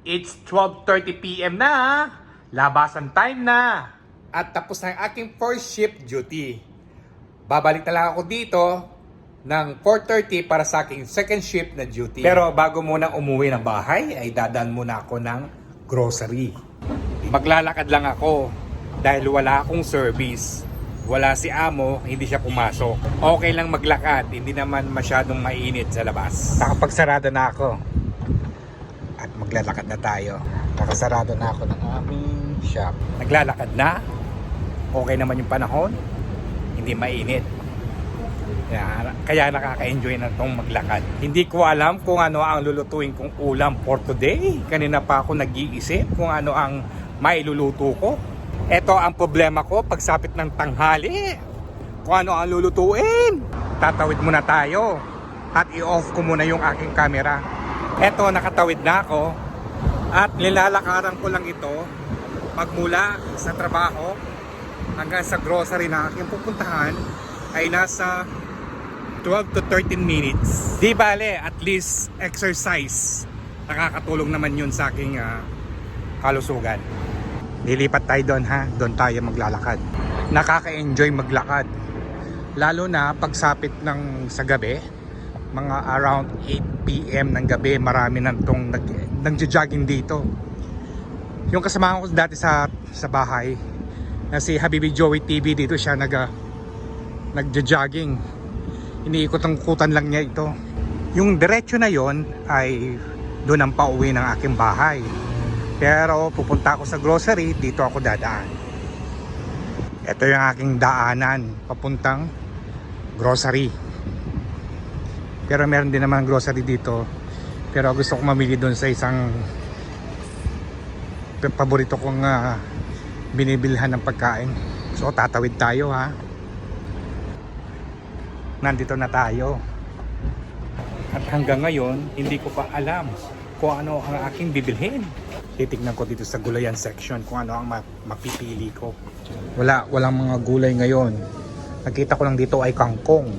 It's 12:30 PM na. Labasan time na. At tapos na ang aking first shift duty. Babalik na lang ako dito ng 4:30 para sa aking second shift na duty. Pero bago muna umuwi ng bahay, ay dadaan muna ako ng grocery. Maglalakad lang ako dahil wala akong service. Wala si amo, hindi siya pumasok. Okay lang maglakad, hindi naman masyadong mainit sa labas. Nakapagsarado na ako. At maglalakad na tayo. Nakasarado na ako ng aming shop. Naglalakad na. Okay naman yung panahon. Hindi mainit. Kaya nakaka-enjoy na itong maglakad. Hindi ko alam kung ano ang lulutuin kong ulam for today. Kanina pa ako nag-iisip kung ano ang mailuluto ko. Ito ang problema ko pagsapit ng tanghali. Kung ano ang lulutuin. Tatawid muna tayo. At i-off ko muna yung aking camera. Ito, nakatawid na ako. At nilalakaran ko lang ito magmula sa trabaho hanggang sa grocery na aking pupuntahan ay nasa 12 to 13 minutes. Di bale, at least exercise. Nakakatulong naman yun sa aking kalusugan. Lilipat tayo doon ha. Doon tayo maglalakad. Nakaka-enjoy maglakad. Lalo na pagsapit ng sa gabi. Mga around 8 PM ng gabi. Marami nang itong nag-jogging dito. Yung kasama ko dati sa bahay na si Habibi Joey TV, dito siya nag-jogging. Iniikot-angkutan lang niya ito. Yung diretso na yon ay doon ang pauwi ng aking bahay. Pero pupunta ako sa grocery, dito ako dadaan. Ito yung aking daanan papuntang grocery. Pero meron din naman grocery dito. Pero gusto ko mamili doon sa isang paborito kong binibilhan ng pagkain. So tatawid tayo ha. Nandito na tayo. At hanggang ngayon, hindi ko pa alam kung ano ang aking bibilhin. Titignan ko dito sa gulayan section kung ano ang mapipili ko. Walang mga gulay ngayon. Nakita ko lang dito ay kangkong.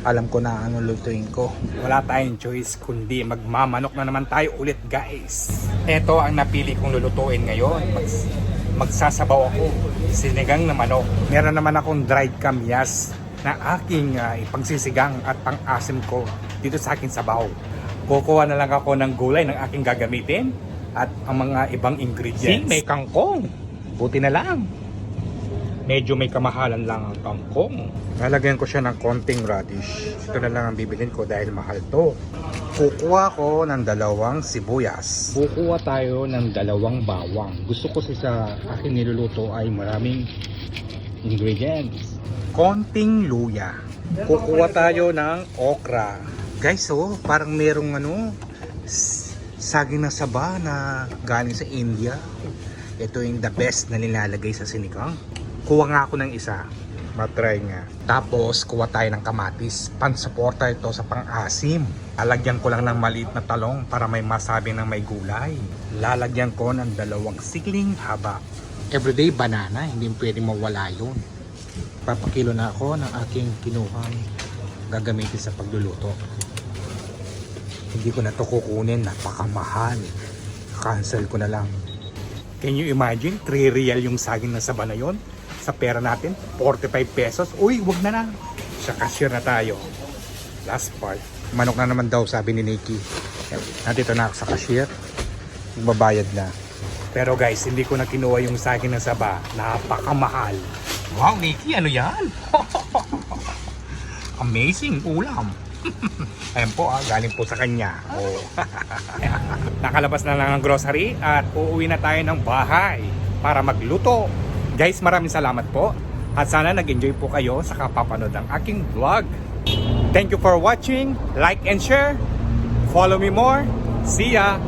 Alam ko na ano lutuin ko. Wala tayong choice kundi magmamanok na naman tayo ulit guys. Ito ang napili kong lulutuin ngayon. Magsasabaw ako. Sinigang na manok. Meron naman akong dried kamyas na aking ipagsisigang at pang-asim ko dito sa aking sabaw. Kukuha na lang ako ng gulay ng aking gagamitin at ang mga ibang ingredients. May kangkong. Buti na lang. Medyo may kamahalan lang ang kangkong. Lalagyan ko siya ng konting radish. Ito na lang ang bibilin ko dahil mahal to. Kukuha ko ng 2 sibuyas. Kukuha tayo ng 2 bawang. Gusto ko sa aking niluluto ay maraming ingredients. Konting luya. Kukuha tayo ng okra. Guys, parang merong saging na saba na galing sa India. Ito yung the best na nilalagay sa sinigang. Kuha nga ako ng isa. Matry nga. Tapos, kuha tayo ng kamatis. Pansuporta ito sa pang-asim. Lalagyan ko lang ng maliit na talong para may masabi ng may gulay. Lalagyan ko ng 2 sikling haba. Everyday banana, hindi pwedeng mawala yun. Papakilo na ako ng aking kinuhang gagamitin sa pagluluto. Hindi ko na ito kukunin, napakamahal. Cancel ko na lang. Can you imagine? 3 real yung saging na saba na yun. Sa pera natin, 45 pesos. Uy, wag na lang. Sa cashier na tayo. Last part. Manok na naman daw, sabi ni Nikki. Nandito na ako sa cashier. Magbabayad na. Pero guys, hindi ko na kinuha yung saging na saba. Napakamahal. Wow, Nikki, ano yan? Amazing ulam. Ayan po, galing po sa kanya. Oh. Nakalabas na lang ng grocery at uuwi na tayo ng bahay para magluto. Guys, maraming salamat po. At sana nag-enjoy po kayo sa kapapanood ng aking vlog. Thank you for watching. Like and share. Follow me more. See ya!